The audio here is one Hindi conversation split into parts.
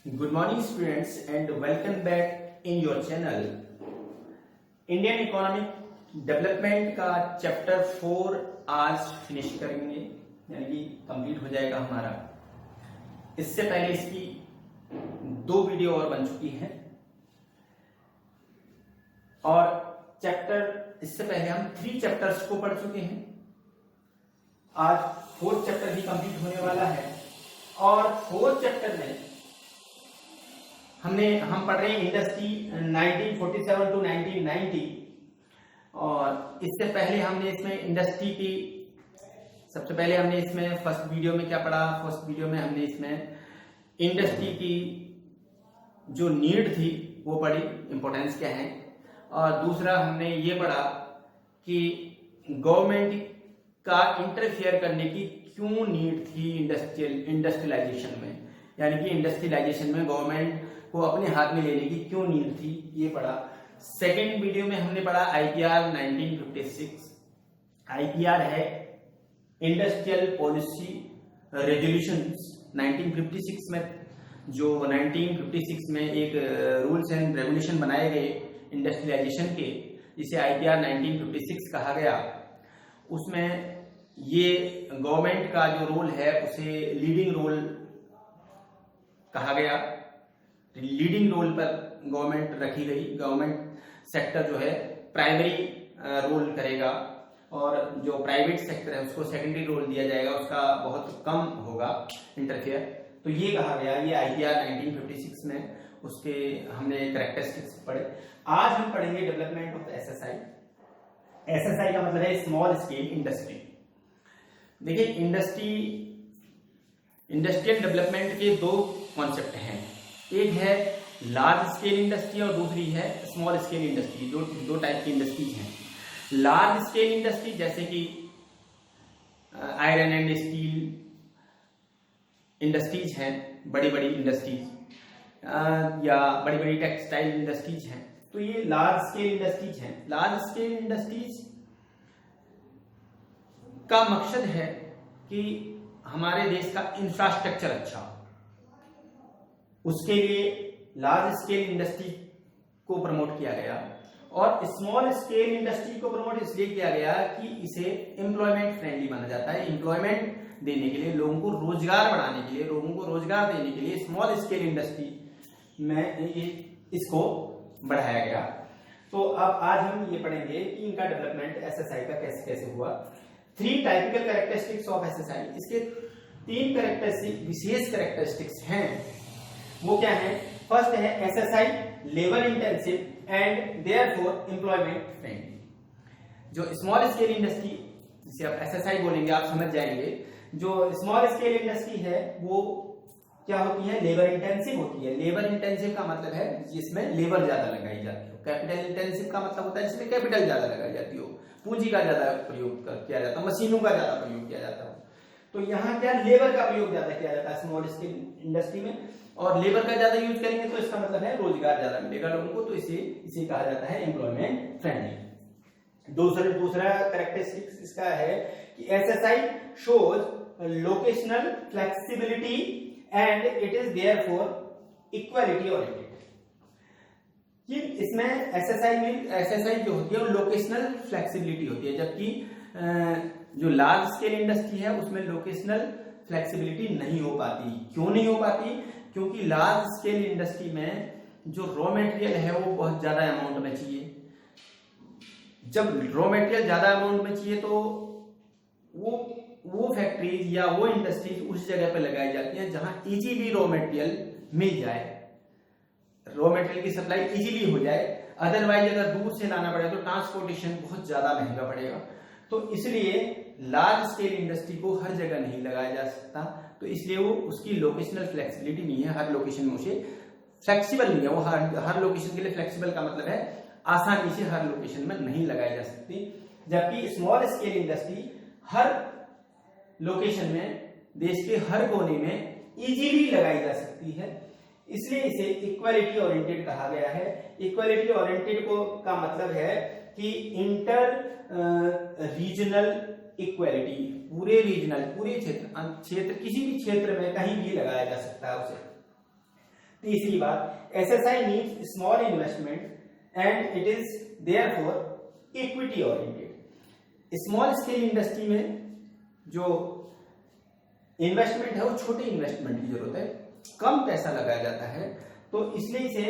Good morning students and welcome back in your channel. Indian economic development का चैप्टर 4 आज फिनिश करेंगे, यानी कि कंप्लीट हो जाएगा हमारा। इससे पहले इसकी 2 वीडियो और बन चुकी हैं और चैप्टर इससे पहले हम 3 चैप्टर्स को पढ़ चुके हैं। आज 4th चैप्टर भी कंप्लीट होने वाला है और 4th चैप्टर में हम पढ़ रहे हैं इंडस्ट्री 1947 टू 1990 और इससे पहले हमने इसमें इंडस्ट्री की सबसे पहले हमने इसमें फर्स्ट वीडियो में क्या पढ़ा। फर्स्ट वीडियो में हमने इसमें इंडस्ट्री की जो नीड थी वो पढ़ी, इंपॉर्टेंस क्या है, और दूसरा हमने ये पढ़ा कि गवर्नमेंट का इंटरफेयर करने की क्यों नीड थी इंडस्ट्रियलाइजेशन में, यानी कि इंडस्ट्रियलाइजेशन में गवर्नमेंट को अपने हाथ में लेने की क्यों नीड थी, ये पढ़ा। सेकेंड वीडियो में हमने पढ़ा आईपीआर 1956। आईपीआर है इंडस्ट्रियल पॉलिसी रेजोल्यूशंस 1956 में, जो 1956 में एक रूल्स एंड रेगुलेशन बनाए गए इंडस्ट्रियलाइजेशन के, जिसे आईपीआर 1956 कहा गया। उसमें ये गवर्नमेंट का जो रोल है उसे लीडिंग रोल कहा गया। लीडिंग रोल पर गवर्नमेंट रखी गई। गवर्नमेंट सेक्टर जो है प्राइमरी रोल करेगा और जो प्राइवेट सेक्टर है उसको सेकेंडरी रोल दिया जाएगा, उसका बहुत कम होगा इंटरफेयर। तो ये कहा गया, ये आईपीआर 1956 में उसके हमने कैरेक्टरिस्टिक्स पढ़े। आज हम पढ़ेंगे डेवलपमेंट ऑफ एसएसआई। एसएसआई का मतलब है स्मॉल स्केल इंडस्ट्री। देखिए इंडस्ट्रियल डेवलपमेंट के 2 कॉन्सेप्ट हैं, एक है लार्ज स्केल इंडस्ट्री और दूसरी है स्मॉल स्केल इंडस्ट्री। दो टाइप की इंडस्ट्रीज हैं। लार्ज स्केल इंडस्ट्री जैसे कि आयरन एंड स्टील इंडस्ट्रीज हैं, बड़ी बड़ी इंडस्ट्रीज, या बड़ी बड़ी टेक्सटाइल इंडस्ट्रीज हैं, तो ये लार्ज स्केल इंडस्ट्रीज हैं। लार्ज स्केल इंडस्ट्रीज का मकसद है कि हमारे देश का इंफ्रास्ट्रक्चर अच्छा, उसके लिए लार्ज स्केल इंडस्ट्री को प्रमोट किया गया। और स्मॉल स्केल इंडस्ट्री को प्रमोट इसलिए किया गया कि इसे एम्प्लॉयमेंट फ्रेंडली माना जाता है। एम्प्लॉयमेंट देने के लिए, लोगों को रोजगार बढ़ाने के लिए, लोगों को रोजगार देने के लिए स्मॉल स्केल इंडस्ट्री में इसको बढ़ाया गया। तो अब आज हम ये पढ़ेंगे कि इनका डेवलपमेंट एसएसआई का कैसे कैसे हुआ। 3 टाइपिकल कैरेक्टरिस्टिक्स ऑफ एसएसआई। इसके 3 विशेष कैरेक्टरिस्टिक्स हैं। वो क्या है? फर्स्ट है SSI labour intensive and therefore employment friendly. जो स्मॉल स्केल इंडस्ट्री, जिसे आप एसएसआई बोलेंगे, आप समझ जाएंगे। जो स्मॉल स्केल इंडस्ट्री है वो क्या होती है? लेबर इंटेंसिव होती है। लेबर इंटेंसिव का मतलब है जिसमें लेबर ज्यादा लगाई जाती हो। कैपिटल इंटेंसिव का मतलब होता है जिसमें कैपिटल ज्यादा लगाई जाती हो, पूंजी का ज्यादा प्रयोग किया जाता है, मशीनों का ज्यादा प्रयोग किया जाता है। तो यहाँ क्या लेबर का प्रयोग ज्यादा किया जाता है स्मॉल स्केल इंडस्ट्री में, और लेबर का ज्यादा यूज करेंगे तो इसका मतलब है रोजगार ज्यादा मिलेगा लोगों को, तो इसे कहा जाता है एम्प्लॉयमेंट फ्रेंडली। दूसरा कैरेक्टरिस्टिक्स इसका है कि SSI shows locational flexibility and it is therefore equality oriented. कि इसमें एसएसआई जो होती है वो लोकेशनल फ्लेक्सिबिलिटी होती है, जबकि जो लार्ज स्केल इंडस्ट्री है उसमें लोकेशनल फ्लेक्सिबिलिटी नहीं हो पाती। क्यों नहीं हो पाती? क्योंकि लार्ज स्केल इंडस्ट्री में जो रॉ मटेरियल है वो बहुत ज्यादा अमाउंट में चाहिए। जब रॉ मटेरियल ज्यादा अमाउंट में चाहिए तो वो फैक्ट्रीज या वो इंडस्ट्रीज उस जगह पे लगाई जाती हैं जहां इजीली रॉ मटेरियल मिल जाए, रॉ मटेरियल की सप्लाई इजीली हो जाए। अदरवाइज अगर दूर से लाना पड़े तो ट्रांसपोर्टेशन बहुत ज्यादा महंगा पड़ेगा। तो इसलिए लार्ज स्केल इंडस्ट्री को हर जगह नहीं लगाया जा सकता, तो इसलिए वो उसकी लोकेशनल फ्लेक्सिबिलिटी नहीं है, हर लोकेशन में उसे फ्लेक्सिबल नहीं है। वो हर लोकेशन के लिए फ्लेक्सिबल का मतलब है आसानी से हर लोकेशन में नहीं लगाई जा सकती, जबकि स्मॉल स्केल इंडस्ट्री हर लोकेशन में, देश के हर कोने में इजीली लगाई जा सकती है। इसलिए इसे इक्वालिटी ओरिएंटेड कहा गया है। इक्वालिटी ओरिएंटेड का मतलब है कि इंटर रीजनल इक्वालिटी, पूरे रीजनल, पूरे क्षेत्र किसी भी क्षेत्र में कहीं भी लगाया जा सकता है उसे। तीसरी बात, SSI needs small investment and it is therefore equity oriented. Small scale industry में जो इन्वेस्टमेंट है वो छोटे इन्वेस्टमेंट की जरूरत है, कम पैसा लगाया जाता है, तो इसलिए इसे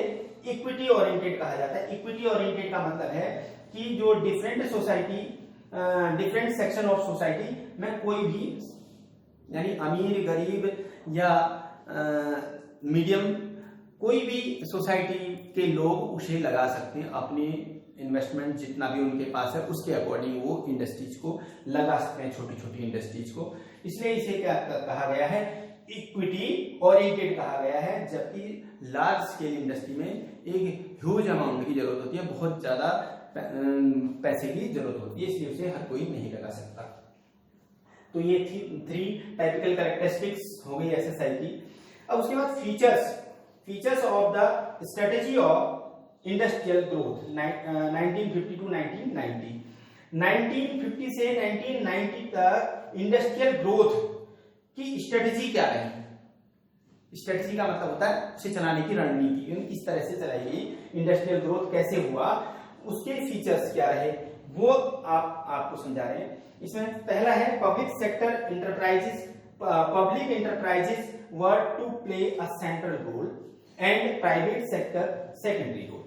इक्विटी ओरिएंटेड कहा जाता है। इक्विटी ओरिएंटेड का मतलब है कि जो different society, different section of society में कोई भी, यानी अमीर गरीब या मीडियम, कोई भी सोसाइटी के लोग उसे लगा सकते हैं, अपनी इन्वेस्टमेंट जितना भी उनके पास है उसके अकॉर्डिंग वो इंडस्ट्रीज को लगा सकते हैं, छोटी छोटी इंडस्ट्रीज को। इसलिए इसे क्या कहा गया है, इक्विटी ओरिएंटेड कहा गया है। जबकि लार्ज स्केल इंडस्ट्री में एक ह्यूज अमाउंट की जरूरत होती है, बहुत ज्यादा पैसे की जरूरत होती है, इसलिए उसे हर कोई नहीं लगा सकता। तो ये थी 3 टाइपिकल कैरेक्टरिस्टिक्स हो गई एसएसआई की। अब उसके बाद features of the strategy of industrial growth 1950 to 1990। 1950 से 1990 तक इंडस्ट्रियल ग्रोथ की स्ट्रेटेजी क्या रही? स्ट्रेटेजी का मतलब होता है उसे चलाने की रणनीति, किस तरह से चलाई गई, इंडस्ट्रियल ग्रोथ कैसे हुआ, उसके फीचर्स क्या रहे, वो आपको समझा रहे हैं। इसमें पहला है public sector enterprises, public enterprises were to play a central role and private sector secondary role.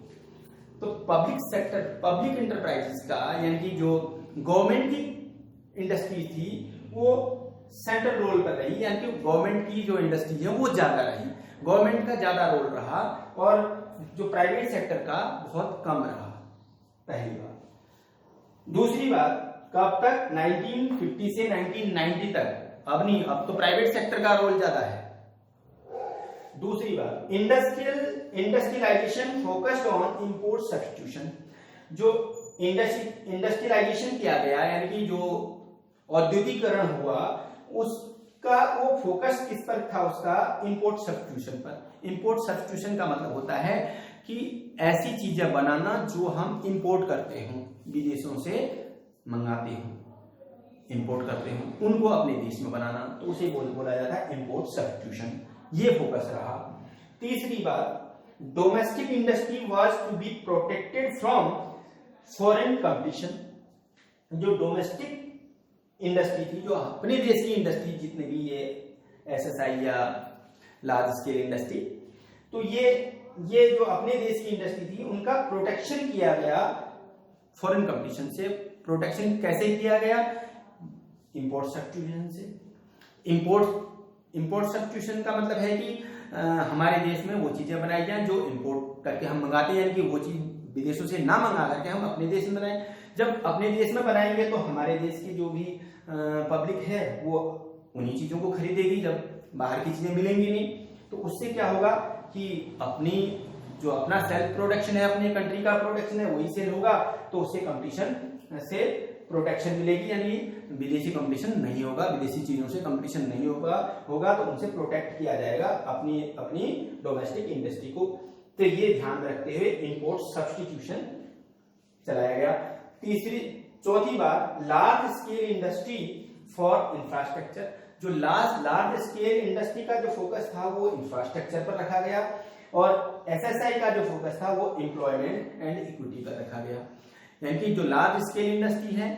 तो पब्लिक सेक्टर, पब्लिक इंटरप्राइजेस का यानी कि जो गवर्नमेंट की इंडस्ट्री थी वो सेंट्रल रोल पर रही, यानी कि गवर्नमेंट की जो इंडस्ट्री है वो ज्यादा रही, गवर्नमेंट का ज्यादा रोल रहा और जो प्राइवेट सेक्टर का बहुत कम रहा, पहली बात। दूसरी बात, कब तक? 1950 से 1990 तक, अब नहीं, अब तो प्राइवेट सेक्टर का रोल ज्यादा है। दूसरी बात, industrialisation focused on import substitution. जो इंडस्ट्रियलाइजेशन किया गया यानी कि जो औद्योगिकरण हुआ उसका वो फोकस किस पर था? उसका इंपोर्ट सब्स्टिट्यूशन पर। इंपोर्ट सब्स्टिट्यूशन का मतलब होता है कि ऐसी चीजें बनाना जो हम इंपोर्ट करते हों, विदेशों से मंगाते हों, इंपोर्ट करते हों, उनको अपने देश में बनाना, तो उसे बोला जाता है इंपोर्ट सब्स्टिट्यूशन। ये फोकस रहा। तीसरी बात, domestic industry was to be protected from foreign competition. जो डोमेस्टिक इंडस्ट्री थी, जो अपने देश की इंडस्ट्री, जितने भी ये एसएसआई या लार्ज स्केल इंडस्ट्री, तो ये जो अपने देश की इंडस्ट्री थी उनका प्रोटेक्शन किया गया फॉरेन कंपटीशन से। प्रोटेक्शन कैसे किया गया? इंपोर्ट सब्स्टिट्यूशन से। इंपोर्ट सब्स्टिट्यूशन का मतलब है कि हमारे देश में वो चीजें बनाई जाए जो इंपोर्ट करके हम मंगाते हैं, यानी कि वो चीज विदेशों से ना मंगा करके हम अपने देश में बनाएं। जब अपने देश में बनाएंगे तो हमारे देश की जो भी पब्लिक है वो उन्हीं चीजों को खरीदेगी, जब बाहर की चीजें मिलेंगी नहीं, तो उससे क्या होगा कि अपनी जो अपना सेल्फ प्रोडक्शन है, अपने कंट्री का प्रोडक्शन है, वही सेल होगा, तो उससे कंपटीशन से प्रोटेक्शन मिलेगी, यानी विदेशी कंपटीशन नहीं होगा, विदेशी चीजों से कंपटीशन नहीं होगा तो उनसे प्रोटेक्ट किया जाएगा अपनी डोमेस्टिक इंडस्ट्री को। तो ये ध्यान रखते हुए इंपोर्ट सब्स्टिट्यूशन चलाया गया। चौथी बात, large scale industry for infrastructure. जो लार्ज स्केल इंडस्ट्री का जो फोकस था वो इंफ्रास्ट्रक्चर पर रखा गया और एसएसआई का जो फोकस था वो एम्प्लॉयमेंट एंड इक्विटी पर रखा गया। यानी कि जो लार्ज स्केल इंडस्ट्री है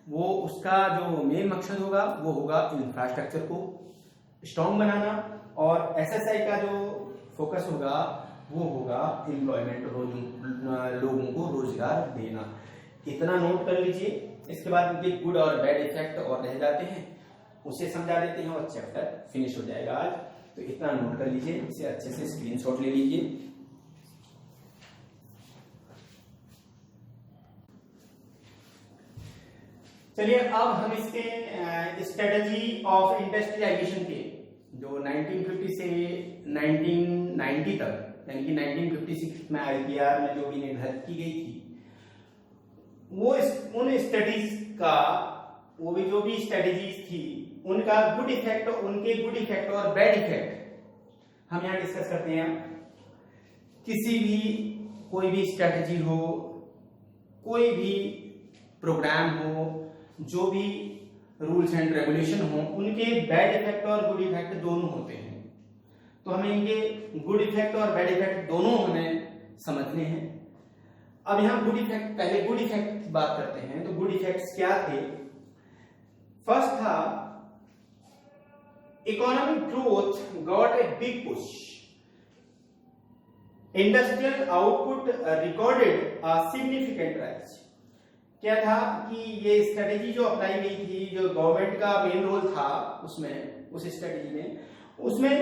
वो उसका जो मेन मकसद होगा वो होगा इंफ्रास्ट्रक्चर को स्ट्रॉन्ग बनाना और एसएसआई का जो फोकस होगा वो होगा एम्प्लॉयमेंट, लोगों को रोजगार देना। इतना नोट कर लीजिए। इसके बाद इनके गुड और बैड इफेक्ट और रह जाते हैं, उसे समझा देते हैं और चैप्टर फिनिश हो जाएगा आज। तो इतना नोट कर लीजिए, इसे अच्छे से स्क्रीनशॉट ले लीजिए। चलिए अब हम इसके स्ट्रेटजी ऑफ इंडस्ट्रियलाइजेशन के जो 1950 से 1990 तक यानी कि 1956 में आईपीआर में जो भी निर्धारित की गई थी वो उन स्टडीज का वो भी जो भी स्ट्रेटेजीज थी उनका गुड इफेक्ट, उनके गुड इफेक्ट और बैड इफेक्ट हम यहाँ डिस्कस करते हैं। किसी भी कोई भी स्ट्रेटेजी हो, कोई भी प्रोग्राम हो, जो भी रूल्स एंड रेगुलेशन हो, उनके बैड इफेक्ट और गुड इफेक्ट दोनों होते हैं। तो हमें इनके गुड इफेक्ट और बैड इफेक्ट दोनों हमें समझने हैं। अब यहाँ गुड इफेक्ट, पहले गुड इफेक्ट की बात करते हैं। तो गुड इफेक्ट्स क्या थे? फर्स्ट था economic growth got a big push, industrial output recorded a significant rise. क्या था कि ये स्ट्रेटेजी जो अप्लाई गई थी, जो गवर्नमेंट का मेन रोल था उसमें, उस स्ट्रेटेजी में, उसमें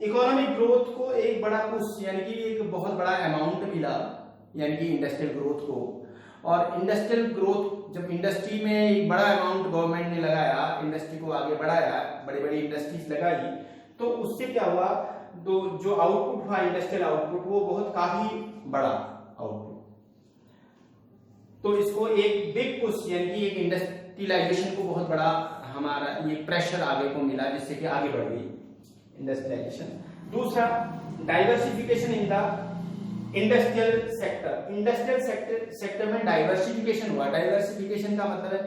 इकोनॉमिक ग्रोथ को एक बड़ा पुश यानी कि एक बहुत बड़ा अमाउंट मिला, यानी कि इंडस्ट्रियल ग्रोथ को। और इंडस्ट्रियल ग्रोथ, जब इंडस्ट्री में एक बड़ा अमाउंट गवर्नमेंट ने लगाया, इंडस्ट्री को आगे बढ़ाया, बड़ी बड़ी इंडस्ट्रीज लगाई, तो उससे क्या हुआ, जो आउटपुट हुआ इंडस्ट्रियल आउटपुट, वो बहुत काफी बड़ा आउटपुट। तो इसको एक बिग पुश यानी कि एक इंडस्ट्रियलाइजेशन को बहुत बड़ा हमारा ये प्रेशर आगे को मिला, जिससे कि आगे बढ़ गई इंडस्ट्रियलाइजेशन। दूसरा, diversification in the industrial sector. Industrial sector में डाइवर्सिफिकेशन हुआ। डाइवर्सिफिकेशन का मतलब है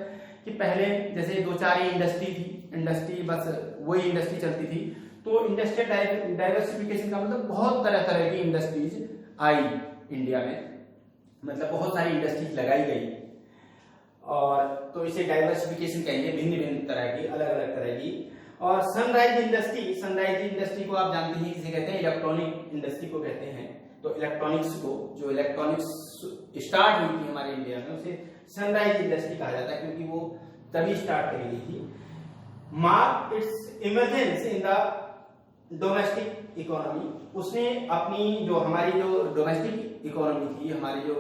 कि पहले जैसे 2-4 ही इंडस्ट्री थी, इंडस्ट्री बस वही इंडस्ट्री चलती थी। तो इंडस्ट्रियल डाइवर्सिफिकेशन का मतलब बहुत तरह तरह की इंडस्ट्रीज आई इंडिया में, मतलब बहुत सारी इंडस्ट्रीज लगाई गई, और तो इसे डाइवर्सिफिकेशन कहेंगे, भिन्न भिन्न तरह की, अलग अलग तरह की। और सनराइज इंडस्ट्री को आप जानते हैं किसे कहते हैं? इलेक्ट्रॉनिक इंडस्ट्री को कहते हैं। तो इलेक्ट्रॉनिक्स को, जो इलेक्ट्रॉनिक्स स्टार्ट हुई थी हमारे इंडिया में, उसे सनराइज इंडस्ट्री कहा जाता है, क्योंकि वो तभी स्टार्ट करी गई थी। Mark it's emergence in the domestic economy. उसने अपनी जो हमारी जो डोमेस्टिक इकोनॉमी थी, हमारी जो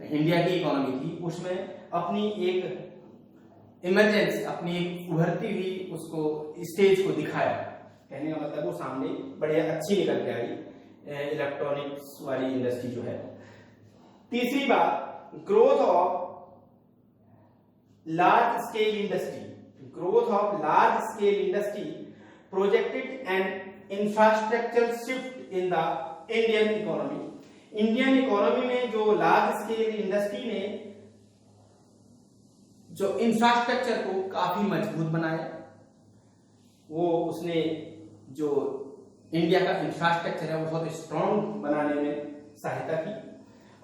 इंडिया की इकोनॉमी थी, उसमें अपनी एक इमरजेंस, अपनी उभरती हुई उसको स्टेज को दिखाया। कहने का मतलब वो सामने बढ़िया अच्छी निकल के आई इलेक्ट्रॉनिक्स वाली इंडस्ट्री जो है। तीसरी बात, growth of large scale industry. Growth of large scale industry projected and infrastructure shift in the Indian economy. Indian economy में जो लार्ज स्केल इंडस्ट्री ने जो इंफ्रास्ट्रक्चर को काफी मजबूत बनाया, वो उसने जो इंडिया का इंफ्रास्ट्रक्चर है वो बहुत स्ट्रॉन्ग बनाने में सहायता की।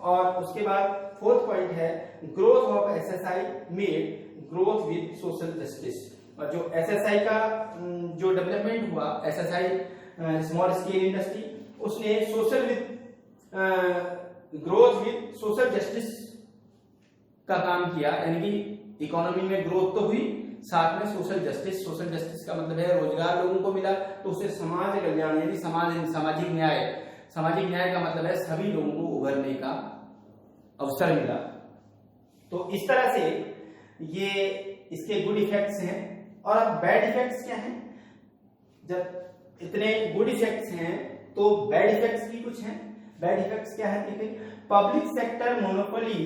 और उसके बाद फोर्थ पॉइंट है, growth of SSI made growth with social justice. और जो एसएसआई का जो डेवलपमेंट हुआ, एसएसआई स्मॉल स्केल इंडस्ट्री, उसने ग्रोथ विद सोशल जस्टिस का काम किया। यानी कि इकोनॉमी में ग्रोथ तो हुई, साथ में सोशल जस्टिस का मतलब है रोजगार लोगों को मिला, तो उससे समाज कल्याण यानी सामाजिक न्याय का मतलब है सभी लोगों को उभरने का अवसर मिला। तो इस तरह से ये इसके गुड इफेक्ट्स हैं। और अब बैड इफेक्ट्स क्या हैं? जब इतने गुड इफेक्ट्स हैं तो बैड इफेक्ट्स भी कुछ हैं। बैड इफेक्ट्स क्या है? देखिए, public sector monopoly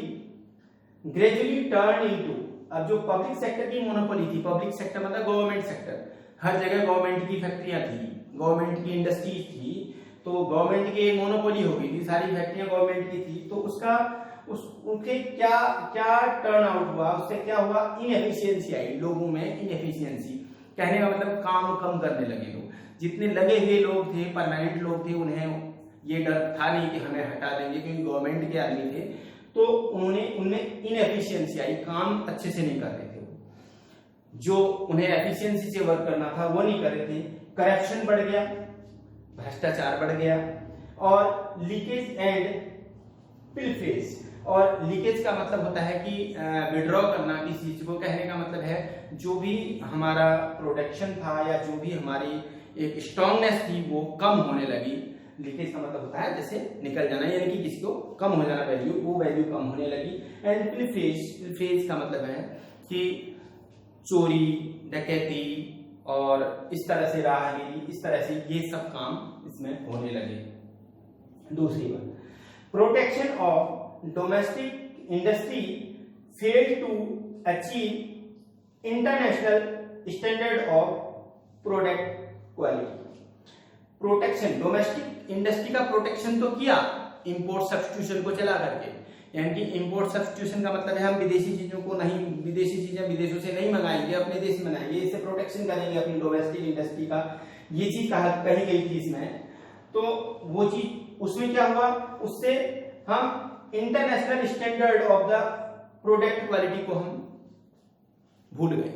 gradually turn into. अब जो पब्लिक सेक्टर की मोनोपोली थी, पब्लिक सेक्टर मतलब गवर्नमेंट सेक्टर, हर जगह गवर्नमेंट की फैक्ट्रियां थी, गवर्नमेंट की इंडस्ट्रीज थी, तो गवर्नमेंट की मोनोपोली हो गई थी, सारी फैक्ट्रियां गवर्नमेंट की थी। तो उनके क्या टर्न आउट हुआ, उससे क्या हुआ? इनएफिशिएंसी आई लोगों में, इनएफिशिएंसी कहने का मतलब काम कम करने लगे लोग। जितने लगे हुए लोग थे, परमानेंट लोग थे, उन्हें ये डर था नहीं कि हमें हटा देंगे, क्योंकि गवर्नमेंट के आदमी थे, तो उनमें इनएफिशिएंसी आई, काम अच्छे से नहीं कर रहे थे। जो उन्हें एफिशिएंसी से वर्क करना था वो नहीं कर रहे थे। करप्शन बढ़ गया, भ्रष्टाचार बढ़ गया, और लीकेज एंड पिलफेज। और लीकेज का मतलब होता है कि विड्रॉ करना किसी चीज को। कहने का मतलब है जो भी हमारा प्रोडक्शन था या जो भी हमारी एक स्ट्रांगनेस थी वो कम होने लगी। लीकेज का मतलब होता है जैसे निकल जाना, यानी कि किसी को कम हो जाना वैल्यू, वो वैल्यू कम होने लगी। एंड पिलफेज का मतलब है कि चोरी, डकैती और इस तरह से राहगीरी, इस तरह से ये सब काम इसमें होने लगे। दूसरी बात, protection of domestic industry failed to achieve international standard of product quality. Protection, domestic industry का प्रोटेक्शन तो किया इंपोर्ट सब्स्टिट्यूशन को चला करके, यानी कि इंपोर्ट सब्स्टिट्यूशन का मतलब है हम विदेशी चीजों को नहीं, विदेशी चीजें विदेशों से नहीं मंगाएंगे, अपने देश में बनाएंगे, इससे प्रोटेक्शन करेंगे अपनी डोमेस्टिक इंडस्ट्री का। ये चीज कही गई थी इसमें। तो वो चीज उसमें क्या हुआ, उससे हम international standard of the product quality को हम भूल गए।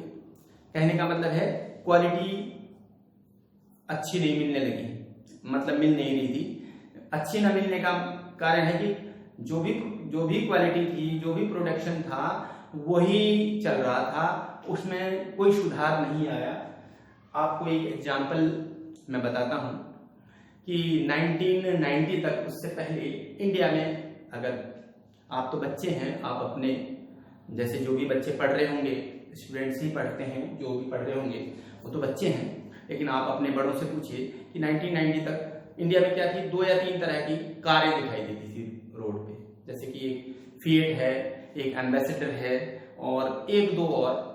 कहने का मतलब है क्वालिटी अच्छी नहीं मिलने लगी, मतलब मिल नहीं रही थी। अच्छी ना मिलने का कारण है कि जो भी क्वालिटी थी, जो भी प्रोडक्शन था, वही चल रहा था, उसमें कोई सुधार नहीं आया। आपको एक एग्जांपल मैं बताता हूं कि 1990 तक, उससे पहले इंडिया में, अगर आप तो बच्चे हैं, आप अपने जैसे जो भी बच्चे पढ़ रहे होंगे, स्टूडेंट्स ही पढ़ते हैं, जो भी पढ़ रहे होंगे वो तो बच्चे हैं, लेकिन आप अपने बड़ों से पूछिए कि 1990 तक इंडिया में क्या थी, 2 या 3 तरह की कारें दिखाई देती थी रोड पे, जैसे कि एक फिएट है, एक एम्बेसडर है और 1-2 और,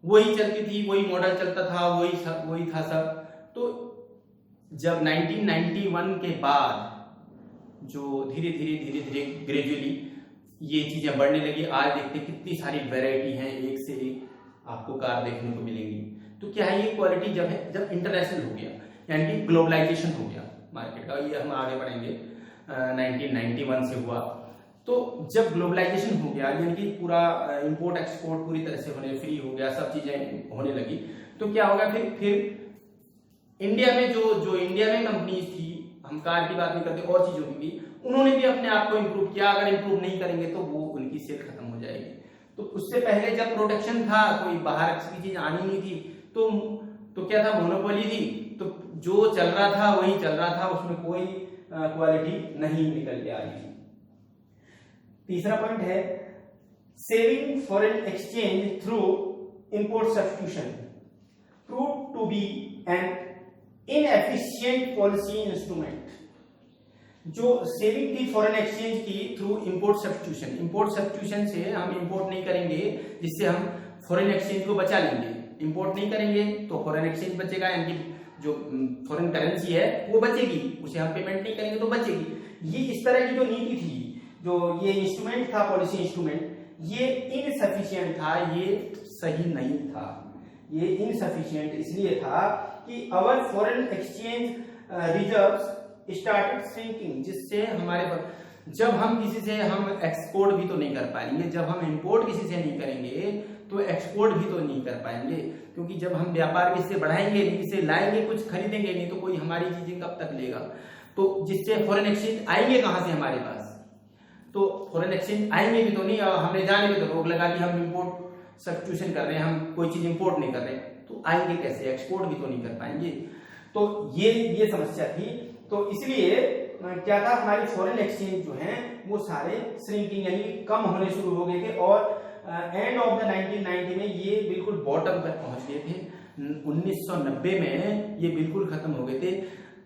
वही चलती थी, वही मॉडल चलता था, वही था सब। तो जब 1991 के बाद जो धीरे धीरे ग्रेजुअली ये चीजें बढ़ने लगी, आज देखते कितनी सारी वैरायटी हैं, एक से एक आपको कार देखने को मिलेंगी। तो क्या है, ये क्वालिटी जब इंटरनेशनल हो गया, यानी कि ग्लोबलाइजेशन हो गया मार्केट का, ये हम आगे बढ़ेंगे, 1991 से हुआ। तो जब ग्लोबलाइजेशन हो गया, यानी कि पूरा इंपोर्ट एक्सपोर्ट पूरी तरह से होने फ्री हो गया, सब चीजें होने लगी, तो क्या होगा, फिर इंडिया में जो इंडिया में कंपनीज थी, हम कार की बात नहीं करते, और चीजों की भी, उन्होंने भी अपने आप को इम्प्रूव किया। अगर इम्प्रूव नहीं करेंगे तो वो उनकी सेल खत्म हो जाएगी। तो उससे पहले जब प्रोडक्शन था, कोई बाहर की चीज आनी नहीं थी, तो क्या था, मोनोपोली थी, तो जो चल रहा था वही चल रहा था, उसमें कोई क्वालिटी नहीं निकल के आ रही थी। तीसरा पॉइंट है saving foreign exchange through import substitution proved to be an inefficient policy instrument. जो सेविंग थी फॉरेन एक्सचेंज की थ्रू इंपोर्ट सब्स्टिट्यूशन से हम इंपोर्ट नहीं करेंगे, जिससे हम फॉरेन एक्सचेंज को बचा लेंगे। इंपोर्ट नहीं करेंगे तो फॉरेन एक्सचेंज बचेगा, यानी कि जो फॉरेन करेंसी है वो बचेगी, उसे हम पेमेंट नहीं करेंगे तो बचेगी। ये इस तरह की जो नीति थी, जो ये इंस्ट्रूमेंट था, पॉलिसी इंस्ट्रूमेंट, ये इनसफिशिएंट था, ये सही नहीं था। ये इनसफिशिएंट इसलिए था कि our foreign exchange reserves started shrinking, जिससे हमारे जब हम किसी से हम एक्सपोर्ट भी तो नहीं कर पाएंगे, जब हम इंपोर्ट किसी से नहीं करेंगे तो एक्सपोर्ट भी तो नहीं कर पाएंगे, क्योंकि जब हम व्यापार किसी से बढ़ाएंगे नहीं, किसी से लाएंगे, कुछ खरीदेंगे नहीं, तो कोई हमारी चीजें कब तक लेगा। तो जिससे फॉरेन एक्सचेंज आएंगे कहां से हमारे पास, तो फॉरेन एक्सचेंज आएंगे भी तो नहीं, और हमने जाने में तो रोक लगा दी, हम इंपोर्ट सब्स्टिट्यूशन कर रहे हैं, हम कोई चीज इंपोर्ट नहीं कर रहे, तो आएंगे कैसे, एक्सपोर्ट भी तो नहीं कर पाएंगे। तो ये समस्या थी। तो इसलिए क्या था, हमारी फॉरेन एक्सचेंज जो हैं वो सारे श्रिंकिंग यानी कम होने शुरू हो गए थे, और एंड ऑफ द 1990 में ये बिल्कुल बॉटम तक पहुंच गए थे। 1990 में ये बिल्कुल खत्म हो गए थे।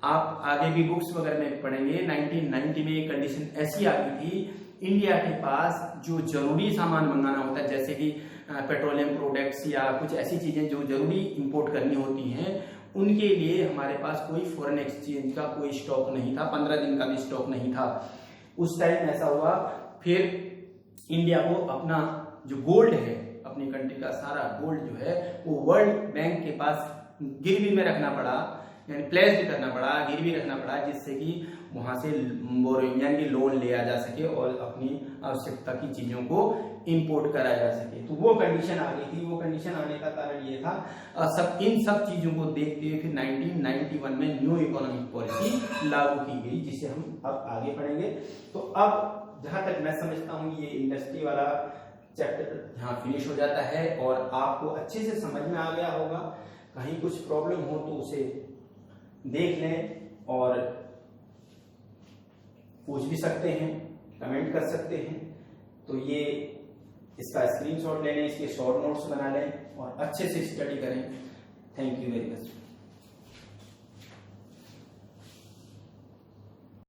आप आगे भी बुक्स वगैरह में पढ़ेंगे, 1990 में एक कंडीशन ऐसी आ गई थी, इंडिया के पास जो जरूरी सामान मंगाना होता है, जैसे कि पेट्रोलियम प्रोडक्ट्स या कुछ ऐसी चीजें जो जरूरी इंपोर्ट करनी होती हैं, उनके लिए हमारे पास कोई फॉरेन एक्सचेंज का कोई स्टॉक नहीं था, 15 दिन का भी स्टॉक नहीं था। उस टाइम ऐसा हुआ, फिर इंडिया को अपना जो गोल्ड है, अपनी कंट्री का सारा गोल्ड जो है वो वर्ल्ड बैंक के पास गिरवी में रखना पड़ा, यानी प्लेस करना पड़ा, गिरवी रखना पड़ा, जिससे कि वहां से बोरोइंग यानी लोन लिया जा सके और अपनी आवश्यकता की चीजों को इंपोर्ट करा जा सके। तो वो कंडीशन आ गई थी। वो कंडीशन आने का कारण ये था, इन सब चीजों को देखते हुए फिर 1991 में न्यू इकोनॉमिक पॉलिसी लागू की गई, जिसे हम अब आगे पढ़ेंगे। तो अब जहां तक मैं समझता हूँ ये इंडस्ट्री वाला चैप्टर यहाँ फिनिश हो जाता है और आपको अच्छे से समझ में आ गया होगा। कहीं कुछ प्रॉब्लम हो तो उसे देख लें और पूछ भी सकते हैं, कमेंट कर सकते हैं। तो ये इसका स्क्रीनशॉट ले लें, इसके शॉर्ट नोट्स बना लें और अच्छे से स्टडी करें। Thank you very much.